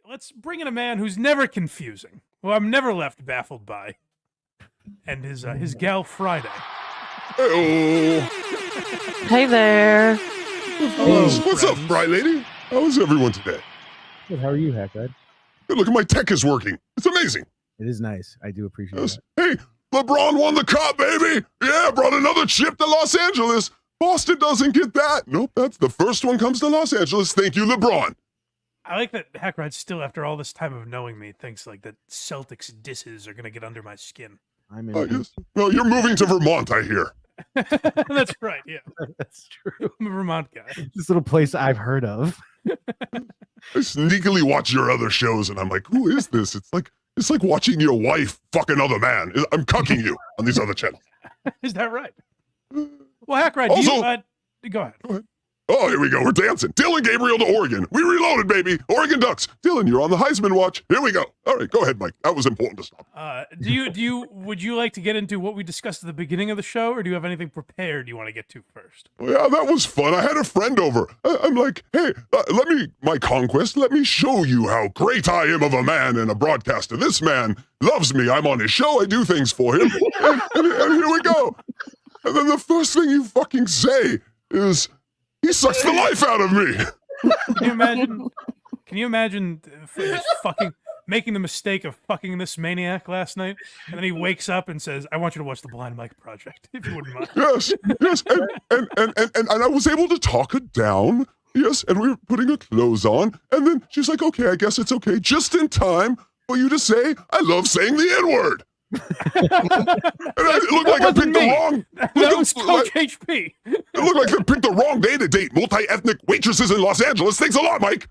let's bring in a man who's never confusing, who I'm never left baffled by, and his gal Friday. Hey, Hey there. Hello, what's up, friends. Fry Lady? How's everyone today? Good, how are you, Hackride? Hey, look at my tech is working. It's amazing. It is nice. I do appreciate Yes. it. Hey, LeBron won the cup, baby. Yeah, brought another chip to Los Angeles. Boston doesn't get that. Nope, that's the first one comes to Los Angeles. Thank you, LeBron. I like that Hackride still, after all this time of knowing me, thinks like that Celtics disses are gonna get under my skin. I'm I in. guess. Well, you're moving to Vermont, I hear. That's right. Yeah, That's true. I'm a Vermont guy. This little place I've heard of. I sneakily watch your other shows, and I'm like, who is this? It's like watching your wife fuck another man. I'm cucking you on these other channels. Is that right? Well, Hackride, Also- go ahead. Oh, here we go. We're dancing. Dylan Gabriel to Oregon. We reloaded, baby. Oregon Ducks. Dylan, you're on the Heisman watch. Here we go. All right, go ahead, Mike. That was important to stop. Would you like to get into what we discussed at the beginning of the show, or do you have anything prepared you want to get to first? Yeah, that was fun. I had a friend over. I'm like, hey, my conquest, let me show you how great I am of a man and a broadcaster. This man loves me. I'm on his show. I do things for him. and here we go. And then the first thing you fucking say is, he sucks the life out of me. Can you imagine fucking making the mistake of fucking this maniac last night, and then he wakes up and says, "I want you to watch the Blind Mike Project, if you wouldn't mind." Yes, and I was able to talk her down. Yes, and we were putting her clothes on, and then she's like, "Okay, I guess it's okay." Just in time for you to say, "I love saying the N-word." And it looked like I picked the wrong. That was Coach HP. It looked like I picked the wrong day to date multi-ethnic waitresses in Los Angeles. Thanks a lot, Mike.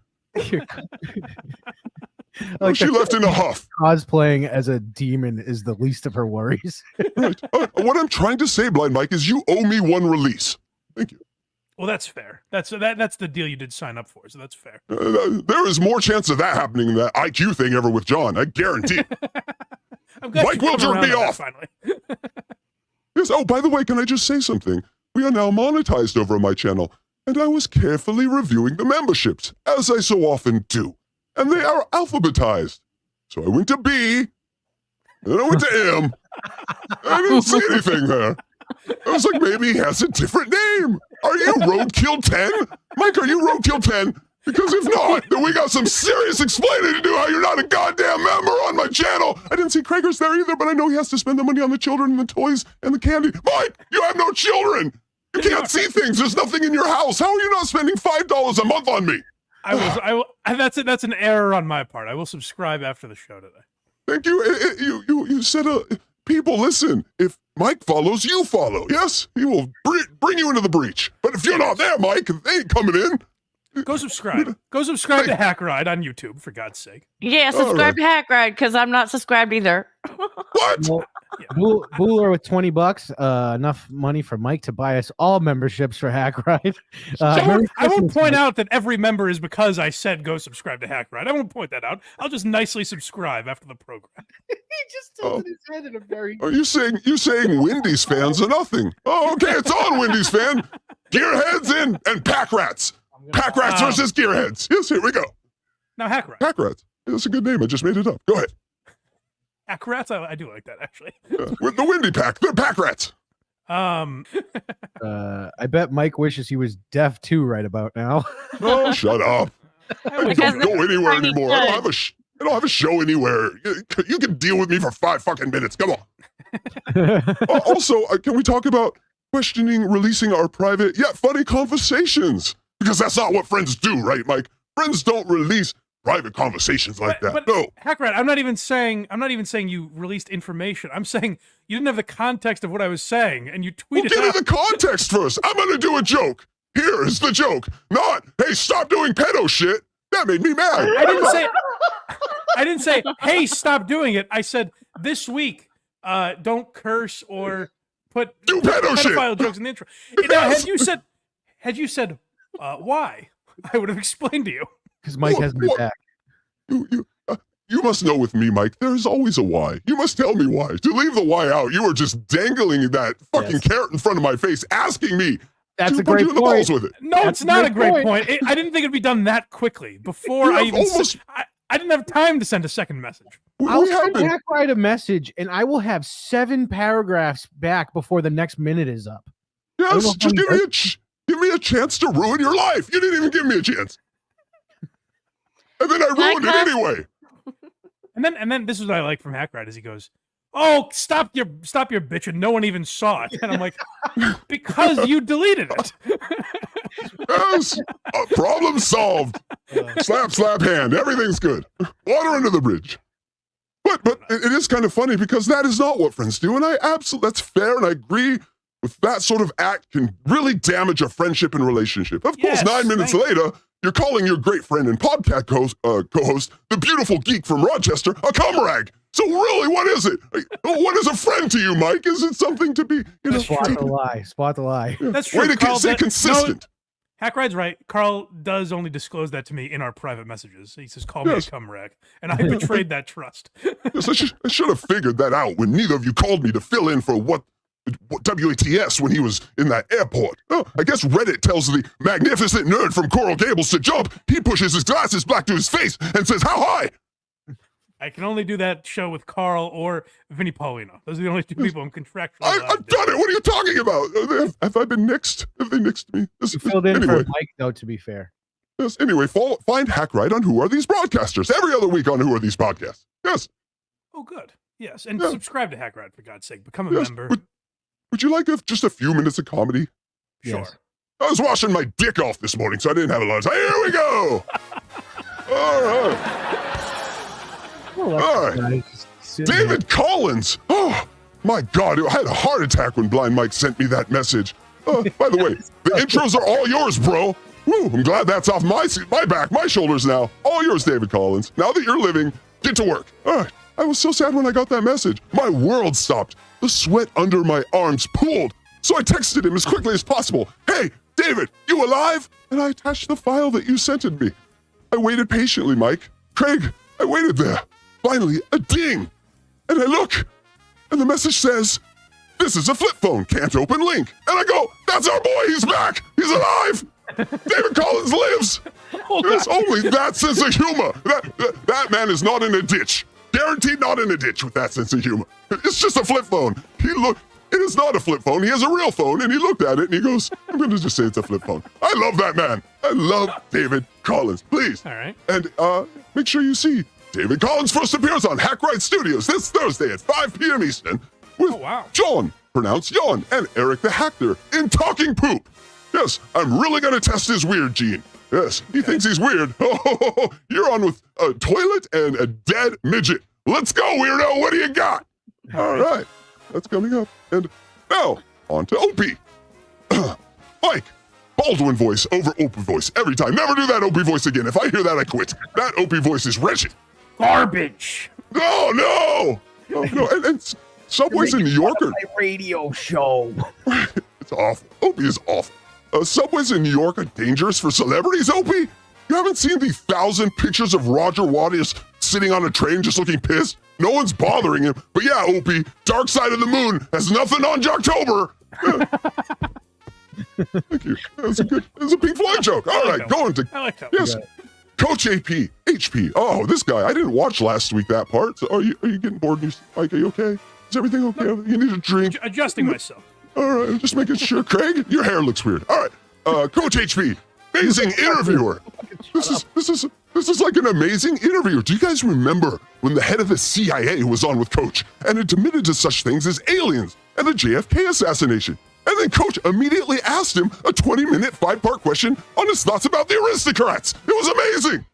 Like She left in a huff. Cosplaying as a demon is the least of her worries. Right. What I'm trying to say, Blind Mike, is you owe me one release. Thank you. Well, that's fair. That's the deal you did sign up for, so that's fair. There is more chance of that happening than that IQ thing ever with John. I guarantee. I'm glad Mike you will come jerk me around on that off. finally. Yes. Oh, by the way, can I just say something? We are now monetized over on my channel, and I was carefully reviewing the memberships, as I so often do. And they are alphabetized. So I went to B, and then I went to M. I didn't see anything there. I was like, maybe he has a different name. Are you Roadkill 10? Mike, are you Roadkill 10? Because if not, then we got some serious explaining to do how you're not a goddamn member on my channel. I didn't see Krager's there either, but I know he has to spend the money on the children and the toys and the candy. Mike, you have no children. You can't see things. There's nothing in your house. How are you not spending $5 a month on me? That's an error on my part. I will subscribe after the show today. Thank you. You said, people, listen. If Mike follows, you follow. Yes, he will bring you into the breach. But if you're not there, Mike, they ain't coming in. Go subscribe. Go subscribe to Hackride on YouTube, for God's sake. Yeah, subscribe to Hackride because I'm not subscribed either. What? Well, Booler with $20, enough money for Mike to buy us all memberships for Hackride. I won't point out that every member is because I said go subscribe to Hackride. I won't point that out. I'll just nicely subscribe after the program. He just tilted his head in a very. Are you saying Wendy's fans are nothing? Oh, okay, it's on, Wendy's fan. Gearheads and Pack Rats. Pack Rats versus Gearheads. Yes, here we go. Now, Hackride. Pack Rats. That's a good name. I just made it up. Go ahead. Hackrats, I do like that, actually. With the Wendy Pack. They're Pack Rats. I bet Mike wishes he was deaf too right about now. Oh, shut up. I don't go anywhere anymore. I don't have a show anywhere. You can deal with me for 5 fucking minutes. Come on. Also, can we talk about releasing our private yet funny conversations? Because that's not what friends do, right, Mike? Friends don't release private conversations like that. But No. Hackride, I'm not even saying you released information. I'm saying you didn't have the context of what I was saying, and you tweeted Give me out. the context first. I'm going to do a joke. Here is the joke. Not, hey, stop doing pedo shit. That made me mad. I didn't say, hey, stop doing it. I said, this week, don't curse or put pedophile jokes in the intro. Now, had you said, why? I would have explained to you. Because Mike has my back. You must know with me, Mike, there's always a why. You must tell me why. To leave the why out, you were just dangling that fucking carrot in front of my face, asking me That's to a punch great you in the point. balls with it. No, it's not a great point. I didn't think it'd be done that quickly. Before I even I didn't have time to send a second message. I'll We have send been. Hackride a message, and I will have 7 paragraphs back before the next minute is up. Yes, know just how give me a chance to ruin your life. You didn't even give me a chance. And then I ruined it anyway. And then this is what I like from Hackride is he goes, "Oh, stop your bitching. No one even saw it." And I'm like, "Because you deleted it." Yes, problem solved. Slap hand. Everything's good. Water under the bridge. But it is kind of funny because that is not what friends do, and that's fair, and I agree with that sort of act can really damage a friendship and relationship. Of course, 9 minutes later, you're calling your great friend and podcast co-host, the beautiful geek from Rochester, a cum rag. So really, what is it? What is a friend to you, Mike? Is it something to be, Spot the lie. Spot the lie. That's true. Way to stay consistent. No, Hackride's right. Carl does only disclose that to me in our private messages. He says, "Call me a cum rag," and I betrayed that trust. Yes, I should have figured that out when neither of you called me to fill in for what WATS when he was in that airport. Oh, I guess Reddit tells the magnificent nerd from Coral Gables to jump. He pushes his glasses back to his face and says, "How high?" I can only do that show with Carl or Vinny Paulino. Those are the only 2 people I'm contractually I've done it. What are you talking about? Have I been nixed? Have they nixed me? You filled in for Mike, though, to be fair. Yes. Anyway, find Hackride on Who Are These Broadcasters every other week on Who Are These Podcasts. Yes. Oh, good. Yes, and subscribe to Hackride for God's sake. Become a member. Would you like just a few minutes of comedy? Sure. Yes. I was washing my dick off this morning, so I didn't have a lot of time. Here we go. All right. All right. David Collins. Oh, my God. I had a heart attack when Blind Mike sent me that message. By the way, the intros are all yours, bro. Woo, I'm glad that's off my back, my shoulders now. All yours, David Collins. Now that you're living, get to work. All right. I was so sad when I got that message. My world stopped. The sweat under my arms pooled. So I texted him as quickly as possible. "Hey, David, you alive?" And I attached the file that you sent me. I waited patiently, Mike. Craig, I waited there. Finally, a ding. And I look, and the message says, "This is a flip phone, can't open link." And I go, "That's our boy, he's back. He's alive. David Collins lives." There's only that sense of humor. That man is not in a ditch. Guaranteed not in a ditch with that sense of humor. It's just a flip phone. It is not a flip phone. He has a real phone, and he looked at it, and he goes, "I'm going to just say it's a flip phone." I love that man. I love David Collins. Please. All right. And make sure you see David Collins' first appearance on Hackride Studios this Thursday at 5 p.m. Eastern with John, pronounced Yawn, and Eric the Hacker in Talking Poop. Yes, I'm really going to test his weird gene. Yes, he thinks he's weird. Oh, you're on with a toilet and a dead midget. Let's go, weirdo. What do you got? All right. That's coming up. And now, on to Opie. Mike, Baldwin voice over Opie voice every time. Never do that Opie voice again. If I hear that, I quit. That Opie voice is wretched. Garbage. No. And subways in New York are... radio show. It's awful. Opie is awful. Subways in New York are dangerous for celebrities, Opie? You haven't seen the 1,000 pictures of Roger Waters sitting on a train just looking pissed? No one's bothering him. But yeah, Opie, Dark Side of the Moon has nothing on Jocktober. Thank you. That was a Pink Floyd joke. All right, going to... I like that. Yes. Coach HP. Oh, this guy. I didn't watch last week that part. So are you getting bored? Mike, are you okay? Is everything okay? You need a drink? Adjusting myself. All right, I'm just making sure. Craig, your hair looks weird. All right, Coach HP, amazing interviewer. This is like an amazing interviewer. Do you guys remember when the head of the CIA was on with Coach and admitted to such things as aliens and the JFK assassination? And then Coach immediately asked him a 20-minute 5-part question on his thoughts about the aristocrats. It was amazing.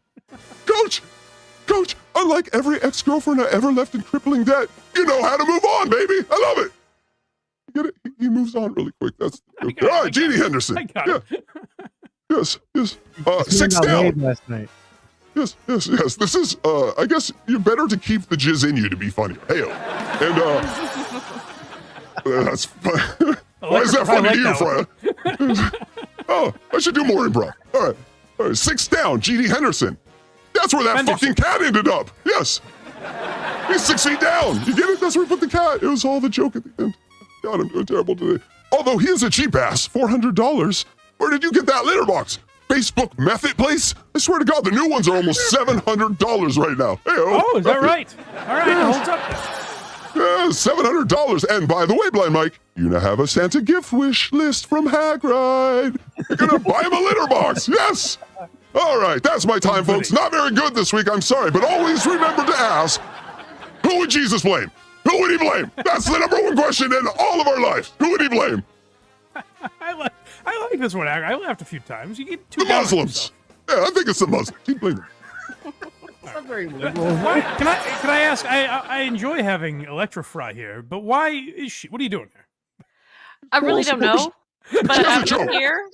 Coach, unlike every ex-girlfriend I ever left in crippling debt, you know how to move on, baby. I love it. Get it? He moves on really quick. All right, Jeannie Henderson. I got it. Yes. 6 down. Last night. Yes. This is, I guess you're better to keep the jizz in you to be funnier. Hey-o. And, that's fun. Why is that funny to you, Freya? Oh, I should do more improv. All right. 6 down, Jeannie Henderson. That's where that fucking cat ended up. Yes. He's 6 feet down. You get it? That's where we put the cat. It was all the joke at the end. God, I'm doing terrible today. Although he is a cheap ass, $400. Where did you get that litter box? Facebook method place? I swear to God, the new ones are almost $700 right now. Hey-o. Oh, is that right? All right, it holds up. Yeah, $700. And by the way, Blind Mike, you now have a Santa gift wish list from Hackride. You're gonna buy him a litter box. Yes. All right, that's my time, folks. Not very good this week, I'm sorry, but always remember to ask, who would Jesus blame? Who would he blame? That's the number one question in all of our lives. Who would he blame? I like this one. I laughed a few times. You get two The Muslims. Yeah, I think it's the Muslims. Keep blaming. Not very liberal. Why, can I ask? I enjoy having Electrofry here, but why is she? What are you doing here? I really don't know. But I'm joke. here.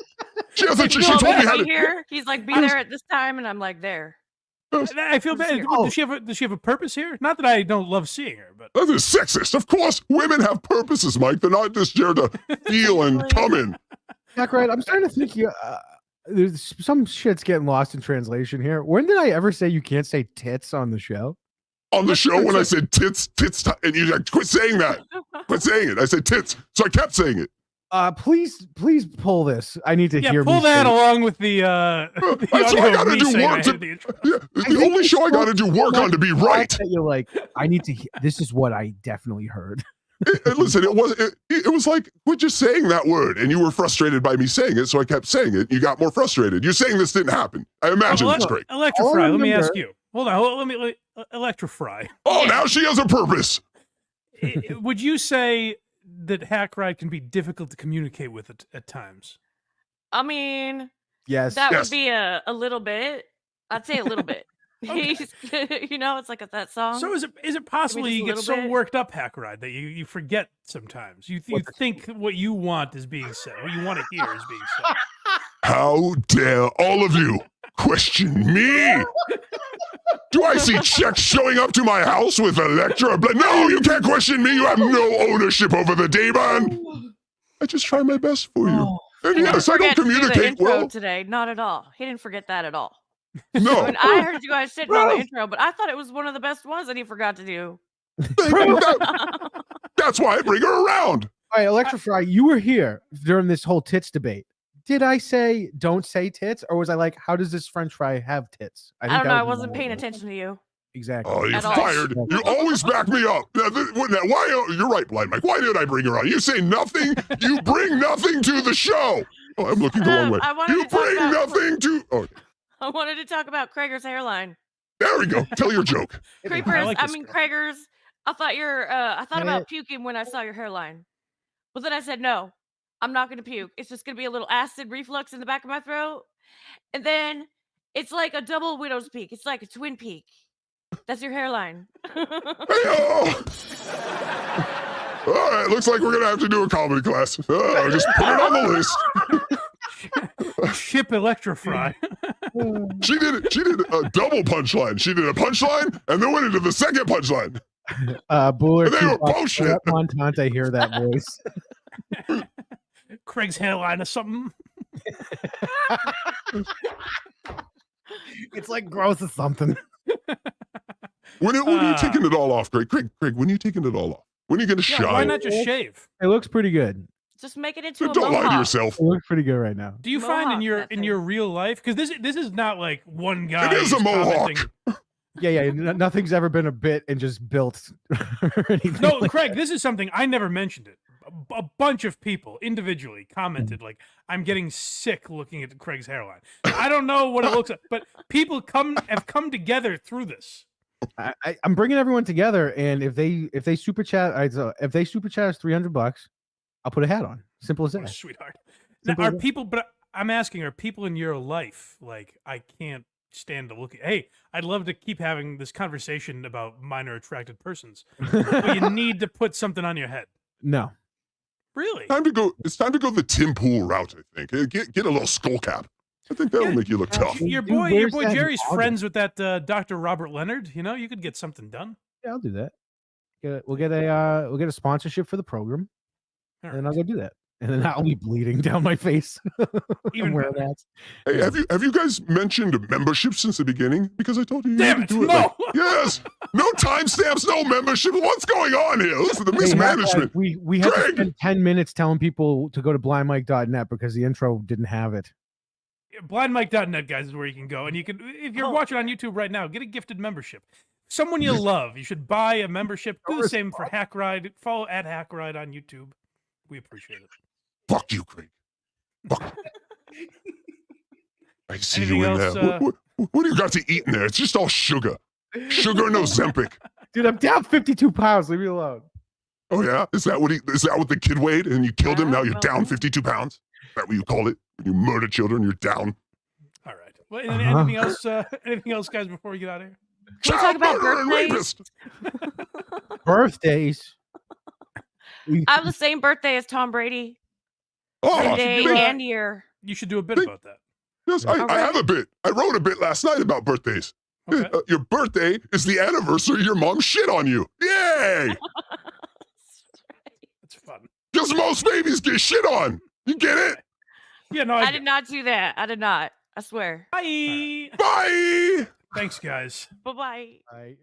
She has a, she He told me told how me to. here. He's like, be there at this time, and I'm like, there. I feel bad. Oh. Does she have a purpose here? Not that I don't love seeing her, but That is sexist. Of course, women have purposes, Mike. They're not just there to feel and come in. Hackride, I'm starting to think there's some shit's getting lost in translation here. When did I ever say you can't say tits on the show? On the show, when I said tits, and you like, quit saying that. Quit saying it. I said tits, so I kept saying it. Please pull this. I need to hear. pull me that say it. along with the That's why I audio of gotta me do saying I work to- hated the intro. Yeah, it's the only show I got to do work on to be right. That you're like, I need to. This is what I definitely heard. Listen, it was like, quit just saying that word, and you were frustrated by me saying it, so I kept saying it. You got more frustrated. You're saying this didn't happen. I imagine this, Greg. Electrofry, let me ask you. Hold on, let me Electrofry. Oh, now she has a purpose. Would you say that Hackride can be difficult to communicate with at times? I mean, Yes. that Yes. would be a little bit. I'd say a little bit. He's, it's like that song. So is it possible just you a get little so bit? worked up, Hackride, that you forget sometimes? You think what you want is being said, what you want to hear is being said. How dare all of you question me? Do I see checks showing up to my house with Electra? No, you can't question me. You have no ownership over the demon. I just try my best for you. And He yes, didn't I don't forget to do the communicate intro well. today. Not at all. He didn't forget that at all. No. And I heard you guys sitting on the intro, but I thought it was one of the best ones that he forgot to do. That's why I bring her around. All right, Electrofry, you were here during this whole tits debate. Did I say don't say tits, or was I like, how does this French fry have tits? I don't that know. I was wasn't paying attention to you. Exactly. Oh, you're At all. fired. You always back me up. Why? You're right, Blind Mike. Why did I bring her on? You say nothing. You bring nothing to the show. Oh, I'm looking the wrong way. I wanted You to talk bring about- nothing to. Oh, I wanted to talk about Krager's hairline. there we go. Tell your joke. Creepers. I like I this mean, girl. Krager's. I thought I thought Yeah. about puking when I saw your hairline. But then I said, no, I'm not going to puke. It's just going to be a little acid reflux in the back of my throat. And then it's like a double widow's peak. It's like a twin peak. That's your hairline. Hey-oh. All right, looks like we're gonna have to do a comedy class. Just put it on the list. Ship Electrofry. She did a double punchline. She did a punchline and then went into the second punchline. Buller, And they were bullshit. Montante, hear that voice. Craig's hairline or something. It's like growth of something. When are you taking it all off, Craig? Craig, when are you taking it all off? When are you gonna Yeah, why shine? not just shave? It looks pretty good. Just make it into a Don't lie to mohawk. yourself. It looks pretty good right now. Do you find in Mohawk, that your real life, because this is not like one guy. It is a who's mohawk. commenting- Yeah. Nothing's ever been a bit and just built. Or anything No, like Craig, this is something I never mentioned it. A bunch of people individually commented like, "I'm getting sick looking at Craig's hairline." I don't know what it looks like, but people have come together through this. I'm bringing everyone together, and if they super chat, if they super chat us $300, I'll put a hat on. Simple as Oh, that. sweetheart. Now, Simple are as that. people? But I'm asking, are people in your life like I can't stand to look at? Hey, I'd love to keep having this conversation about minor attracted persons, but you need to put something on your head. No. Really? It's time to go the Tim Pool route. I think get a little skull cap. I think that'll Yeah. make you look tough. Your Dude, boy where's that in Jerry's August? friends with that Dr. Robert Leonard. You know, you could get something done. Yeah, I'll do that. We'll get a sponsorship for the program, All and then I'll go do that. And then I'll be bleeding down my face. Even Wear better. that. Hey, have you guys mentioned membership since the beginning? Because I told you. Damn had to it, do no! like- yes. No timestamps. No membership. What's going on here? Listen, the Hey, mismanagement. we had to Greg! spend 10 minutes telling people to go to blindmike.net because the intro didn't have it. blindmike.net, guys, is where you can go. And you can, if you're Oh. watching on YouTube right now, get a gifted membership. Someone you love, you should buy a membership. Do the same for Hackride. Follow at Hackride on YouTube. We appreciate it. Fuck you, Craig. Fuck. I see Anything you in else, there. What do you got to eat in there? It's just all sugar. Sugar and Ozempic. Dude, I'm down 52 pounds. Leave me alone. Oh yeah? Is that what the kid weighed and you killed him? Now you're Well, down 52 pounds? Is that what you call it? When you murder children, you're down. All right. Well, anything else? Anything else, guys? Before we get out of here. Can we talk about Child murder and birthdays? rapist. Birthdays. I have the same birthday as Tom Brady. Oh, Same should day do and year. You should do a bit about that. yes, I have a bit. I wrote a bit last night about birthdays. Okay. Your birthday is the anniversary your mom shit on you. Yay! That's fun. Because most babies get shit on. You get it? Yeah, no, I did not do that. I did not. I swear. Bye. Bye! Thanks, guys. Bye bye. I